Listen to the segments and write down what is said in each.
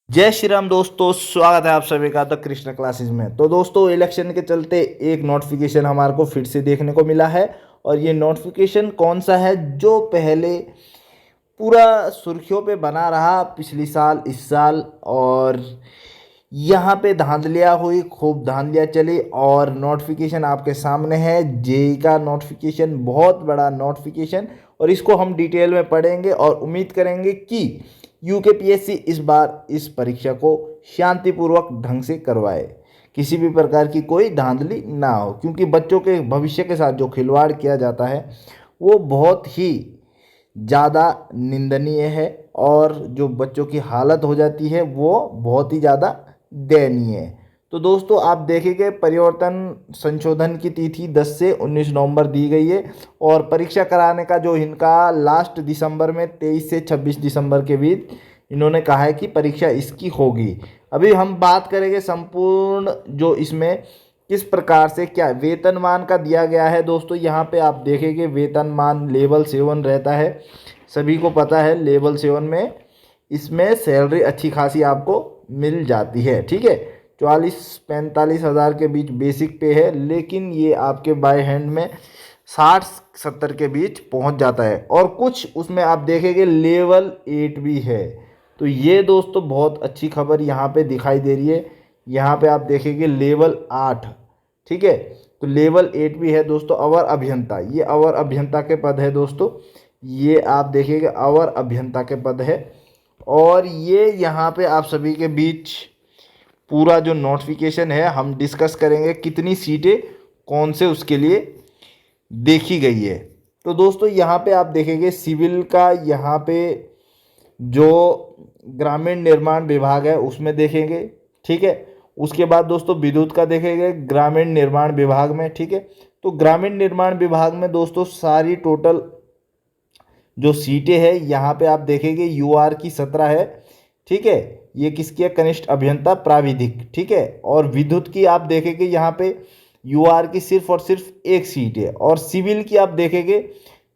जय श्री राम दोस्तों, स्वागत है आप सभी का द कृष्ण क्लासेस में। तो दोस्तों, इलेक्शन के चलते एक नोटिफिकेशन हमारे को फिर से देखने को मिला है। और ये नोटिफिकेशन कौन सा है जो पहले पूरा सुर्खियों पे बना रहा पिछली साल, इस साल। और यहाँ पे धांधलियाँ हुई, खूब धांधलियाँ चली और नोटिफिकेशन आपके सामने है। जेई का नोटिफिकेशन, बहुत बड़ा नोटिफिकेशन, और इसको हम डिटेल में पढ़ेंगे और उम्मीद करेंगे कि यूकेपीएससी इस बार इस परीक्षा को शांतिपूर्वक ढंग से करवाए, किसी भी प्रकार की कोई धांधली ना हो। क्योंकि बच्चों के भविष्य के साथ जो खिलवाड़ किया जाता है वो बहुत ही ज़्यादा निंदनीय है, और जो बच्चों की हालत हो जाती है वो बहुत ही ज़्यादा दयनीय है। तो दोस्तों, आप देखेंगे परिवर्तन संशोधन की तिथि 10 से 19 नवंबर दी गई है, और परीक्षा कराने का जो इनका लास्ट दिसंबर में 23 से 26 दिसंबर के बीच इन्होंने कहा है कि परीक्षा इसकी होगी। अभी हम बात करेंगे संपूर्ण जो इसमें किस प्रकार से क्या वेतनमान का दिया गया है। दोस्तों, यहाँ पे आप देखेंगे वेतनमान लेवल 7 रहता है, सभी को पता है। लेवल 7 में इसमें सैलरी अच्छी खासी आपको मिल जाती है, ठीक है। 44-45 हज़ार के बीच बेसिक पे है, लेकिन ये आपके बाय हैंड में 60-70 के बीच पहुंच जाता है। और कुछ उसमें आप देखेंगे लेवल 8 भी है। तो ये दोस्तों बहुत अच्छी खबर यहाँ पे दिखाई दे रही है। यहाँ पे आप देखेंगे लेवल 8, ठीक है। तो लेवल 8 भी है दोस्तों। अवर अभियंता, ये अवर अभियंता के पद है दोस्तों। ये आप देखिएगे अवर अभियंता के पद है। और ये यहाँ पे आप सभी के बीच पूरा जो नोटिफिकेशन है हम डिस्कस करेंगे, कितनी सीटें कौन से उसके लिए देखी गई है। तो दोस्तों, यहाँ पे आप देखेंगे सिविल का, यहाँ पे जो ग्रामीण निर्माण विभाग है उसमें देखेंगे, ठीक है। उसके बाद दोस्तों विद्युत का देखेंगे ग्रामीण निर्माण विभाग में, ठीक है। तो ग्रामीण निर्माण विभाग में दोस्तों सारी टोटल जो सीटें हैं यहाँ पे आप देखेंगे यूआर की 17 है, ठीक है। ये किसकी है? कनिष्ठ अभियंता प्राविधिक, ठीक है। और विद्युत की आप देखेंगे यहाँ पे यूआर की सिर्फ और सिर्फ एक सीट है। और सिविल की आप देखेंगे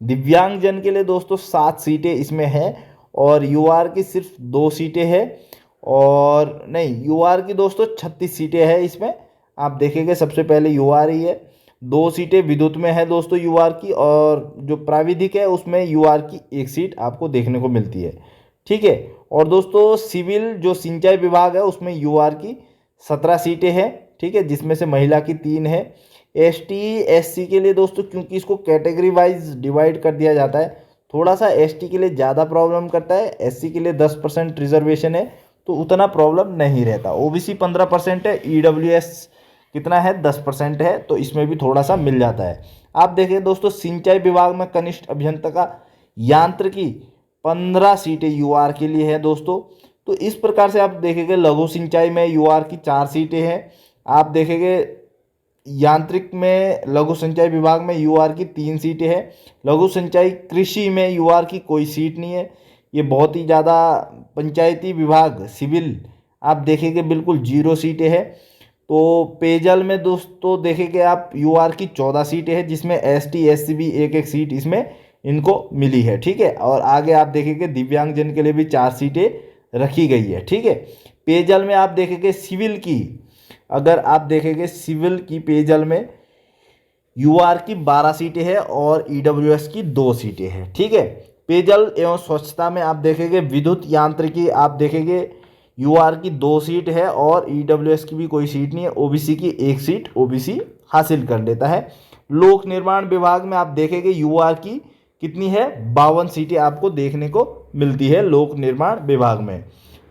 दिव्यांगजन के लिए दोस्तों 7 सीटें इसमें हैं, और यूआर की सिर्फ 2 सीटें हैं। और नहीं, यूआर की दोस्तों 36 सीटें हैं इसमें। आप देखेंगे सबसे पहले यूआर ही है। 2 सीटें विद्युत में है दोस्तों यूआर की, और जो प्राविधिक है उसमें यूआर की 1 सीट आपको देखने को मिलती है, ठीक है। और दोस्तों सिविल जो सिंचाई विभाग है उसमें यूआर की 17 सीटें हैं, ठीक है, जिसमें से महिला की 3 है। एसटी एससी के लिए दोस्तों, क्योंकि इसको कैटेगरी वाइज डिवाइड कर दिया जाता है, थोड़ा सा एसटी के लिए ज़्यादा प्रॉब्लम करता है। एससी के लिए 10% रिजर्वेशन है तो उतना प्रॉब्लम नहीं रहता। ओबीसी 15% है, ईडब्ल्यूएस कितना है? 10% है, तो इसमें भी थोड़ा सा मिल जाता है। आप देखें दोस्तों सिंचाई विभाग में कनिष्ठ अभियंता का यांत्रिकी 15 सीटें यूआर के लिए है दोस्तों। तो इस प्रकार से आप देखेंगे लघु सिंचाई में यूआर की 4 सीटें हैं। आप देखेंगे यांत्रिक में लघु सिंचाई विभाग में यूआर की 3 सीटें हैं। लघु सिंचाई कृषि में यूआर की कोई सीट नहीं है। ये बहुत ही ज़्यादा पंचायती विभाग सिविल आप देखेंगे बिल्कुल 0 सीटें हैं। तो पेयजल में दोस्तों देखेंगे आप यूआर की 14 सीटें हैं, जिसमें एसटी एससी भी एक एक सीट इसमें इनको मिली है, ठीक है। और आगे आप देखेंगे दिव्यांगजन के लिए भी 4 सीटें रखी गई है, ठीक है। पेयजल में आप देखेंगे सिविल की, अगर आप देखेंगे सिविल की पेयजल में यूआर की 12 सीटें हैं और ईडब्ल्यूएस की 2 सीटें हैं, ठीक है। पेयजल एवं स्वच्छता में आप देखेंगे विद्युत यांत्रिकी आप देखेंगे यूआर की 2 सीट है, और ईडब्ल्यूएस की भी कोई सीट नहीं है। ओबीसी की 1 सीट ओबीसी हासिल कर लेता है। लोक निर्माण विभाग में आप देखेंगे यूआर की कितनी है? 52 सीटें आपको देखने को मिलती है लोक निर्माण विभाग में।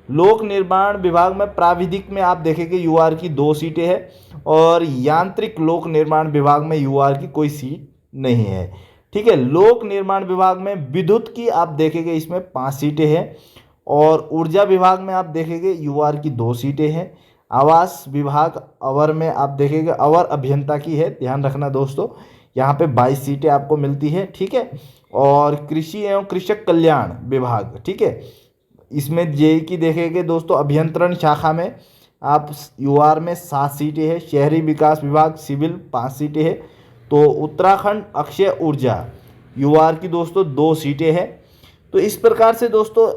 लोक निर्माण विभाग में प्राविधिक में आप देखेंगे यूआर की 2 सीटें हैं, और यांत्रिक लोक निर्माण विभाग में यूआर की कोई सीट नहीं है, ठीक है। लोक निर्माण विभाग में विद्युत की आप देखेंगे इसमें 5 सीटें हैं, और ऊर्जा विभाग में आप देखेंगे यूआर की 2 सीटें हैं। आवास विभाग अवर में आप देखेंगे अवर अभियंता की है, ध्यान रखना दोस्तों, यहाँ पे 22 सीटें आपको मिलती है, ठीक है। और कृषि एवं कृषक कल्याण विभाग, ठीक है, इसमें जेई की देखेंगे दोस्तों अभियंत्रण शाखा में आप यूआर में 7 सीटें हैं। शहरी विकास विभाग सिविल 5 सीटें हैं। तो उत्तराखंड अक्षय ऊर्जा यूआर की दोस्तों 2 सीटें हैं। तो इस प्रकार से दोस्तों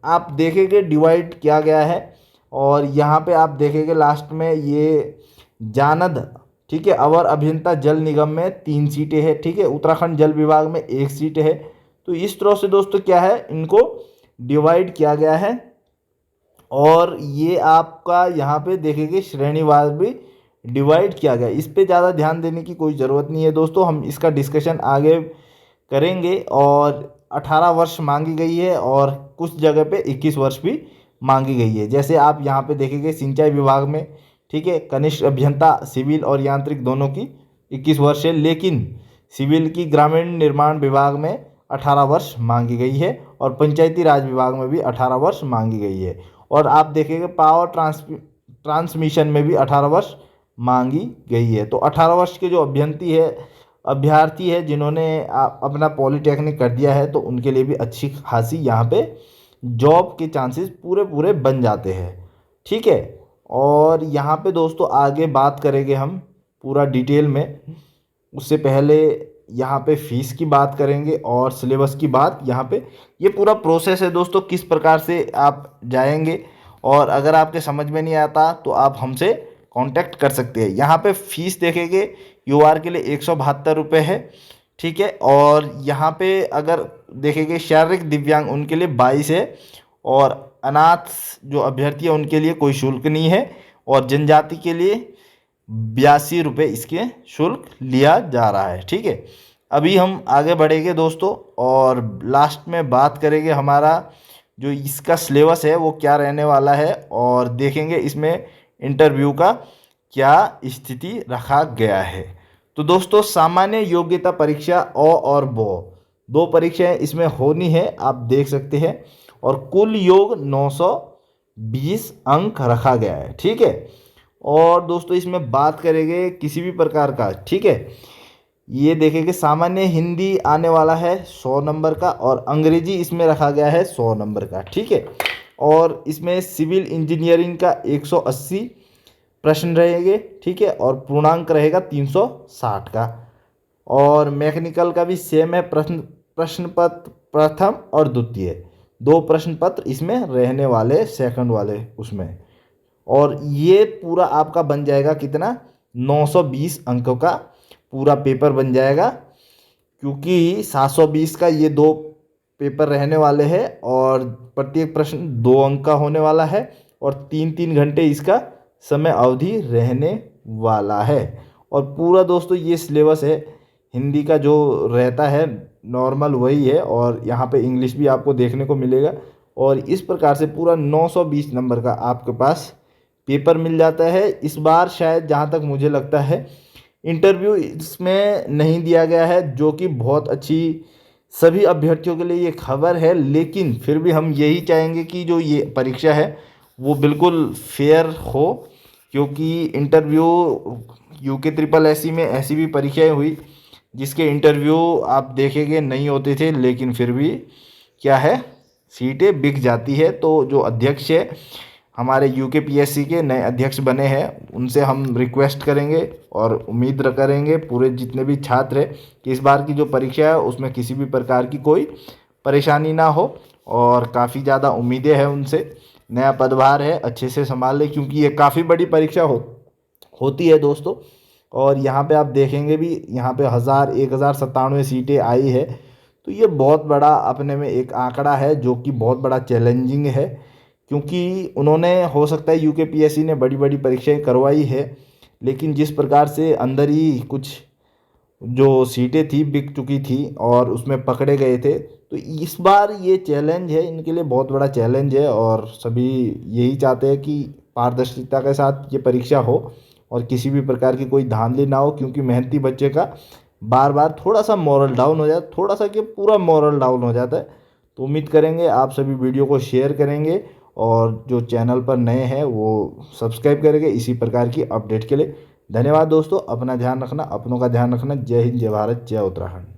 आप देखेंगे डिवाइड किया गया है। और यहाँ पे आप देखेंगे लास्ट में ये जानद, ठीक है, अवर अभियंता जल निगम में 3 सीटें हैं, ठीक है, उत्तराखंड जल विभाग में 1 सीट है। तो इस तरह से दोस्तों क्या है, इनको डिवाइड किया गया है। और ये आपका यहाँ पे देखेंगे श्रेणीवार भी डिवाइड किया गया। इस पे ज़्यादा ध्यान देने की कोई ज़रूरत नहीं है दोस्तों, हम इसका डिस्कशन आगे करेंगे। और 18 वर्ष मांगी गई है और कुछ जगह पे 21 वर्ष भी मांगी गई है। जैसे आप यहाँ पे देखेंगे सिंचाई विभाग में, ठीक है, कनिष्ठ अभियंता सिविल और यांत्रिक दोनों की 21 वर्ष है, लेकिन सिविल की ग्रामीण निर्माण विभाग में 18 वर्ष मांगी गई है और पंचायती राज विभाग में भी 18 वर्ष मांगी गई है। और आप देखेंगे पावर ट्रांसमिशन में भी 18 वर्ष मांगी गई है। तो 18 वर्ष के जो अभ्यर्थी है जिन्होंने अपना पॉलिटेक्निक कर दिया है, तो उनके लिए भी अच्छी खासी यहाँ पे जॉब के चांसेस पूरे बन जाते हैं, ठीक है। और यहाँ पे दोस्तों आगे बात करेंगे हम पूरा डिटेल में, उससे पहले यहाँ पे फीस की बात करेंगे और सिलेबस की बात। यहाँ पे ये पूरा प्रोसेस है दोस्तों, किस प्रकार से आप जाएंगे। और अगर आपके समझ में नहीं आता तो आप हमसे कांटेक्ट कर सकते हैं। यहाँ पे फीस देखेंगे यूआर के लिए 172 रुपये है, ठीक है। और यहाँ पे अगर देखेंगे शारीरिक दिव्यांग उनके लिए 22 है और अनाथ जो अभ्यर्थी है उनके लिए कोई शुल्क नहीं है। और जनजाति के लिए 82 रुपये इसके शुल्क लिया जा रहा है, ठीक है। अभी हम आगे बढ़ेंगे दोस्तों और लास्ट में बात करेंगे हमारा जो इसका सिलेबस है वो क्या रहने वाला है, और देखेंगे इसमें इंटरव्यू का क्या स्थिति रखा गया है। तो दोस्तों सामान्य योग्यता परीक्षा और बो 2 परीक्षाएं इसमें होनी है, आप देख सकते हैं। और कुल योग 920 अंक रखा गया है, ठीक है। और दोस्तों इसमें बात करेंगे किसी भी प्रकार का, ठीक है, ये देखेंगे सामान्य हिंदी आने वाला है 100 नंबर का और अंग्रेजी इसमें रखा गया है 100 नंबर का, ठीक है। और इसमें सिविल इंजीनियरिंग का 180 प्रश्न रहेंगे, ठीक है, और पूर्णांक रहेगा 360 का। और मैकेनिकल का भी सेम है, प्रश्न पत्र प्रथम और द्वितीय 2 प्रश्न पत्र इसमें रहने वाले, सेकंड वाले उसमें। और ये पूरा आपका बन जाएगा कितना, 920 अंकों का पूरा पेपर बन जाएगा, क्योंकि 720 का ये 2 पेपर रहने वाले हैं और प्रत्येक प्रश्न 2 अंक का होने वाला है और 3-3 घंटे इसका समय अवधि रहने वाला है। और पूरा दोस्तों ये सिलेबस है, हिंदी का जो रहता है नॉर्मल वही है, और यहाँ पे इंग्लिश भी आपको देखने को मिलेगा। और इस प्रकार से पूरा 920 नंबर का आपके पास पेपर मिल जाता है। इस बार शायद जहाँ तक मुझे लगता है इंटरव्यू इसमें नहीं दिया गया है, जो कि बहुत अच्छी सभी अभ्यर्थियों के लिए ये खबर है। लेकिन फिर भी हम यही चाहेंगे कि जो ये परीक्षा है वो बिल्कुल फेयर हो, क्योंकि इंटरव्यू यूके ट्रिपल एससी में ऐसी भी परीक्षाएं हुई जिसके इंटरव्यू आप देखेंगे नहीं होते थे, लेकिन फिर भी क्या है सीटें बिक जाती है। तो जो अध्यक्ष है हमारे यूके पीएससी के नए अध्यक्ष बने हैं, उनसे हम रिक्वेस्ट करेंगे और उम्मीद करेंगे पूरे जितने भी छात्र हैं कि इस बार की जो परीक्षा है उसमें किसी भी प्रकार की कोई परेशानी ना हो। और काफ़ी ज़्यादा उम्मीदें हैं उनसे, नया पदभार है, अच्छे से संभाल लें, क्योंकि ये काफ़ी बड़ी परीक्षा होती है दोस्तों। और यहाँ पे आप देखेंगे भी, यहाँ पे 1097 सीटें आई है, तो ये बहुत बड़ा अपने में एक आंकड़ा है, जो कि बहुत बड़ा चैलेंजिंग है। क्योंकि उन्होंने, हो सकता है यूके पीएससी ने बड़ी बड़ी परीक्षाएं करवाई है, लेकिन जिस प्रकार से अंदर ही कुछ जो सीटें थी बिक चुकी थी और उसमें पकड़े गए थे, तो इस बार ये चैलेंज है, इनके लिए बहुत बड़ा चैलेंज है। और सभी यही चाहते हैं कि पारदर्शिता के साथ ये परीक्षा हो और किसी भी प्रकार की कोई धांधली ना हो, क्योंकि मेहनती बच्चे का बार बार थोड़ा सा मोरल डाउन हो जाता है, थोड़ा सा कि पूरा मोरल डाउन हो जाता है। तो उम्मीद करेंगे आप सभी वीडियो को शेयर करेंगे और जो चैनल पर नए हैं वो सब्सक्राइब करेंगे इसी प्रकार की अपडेट के लिए। धन्यवाद दोस्तों, अपना ध्यान रखना, अपनों का ध्यान रखना। जय हिंद, जय भारत, जय उत्तराखंड।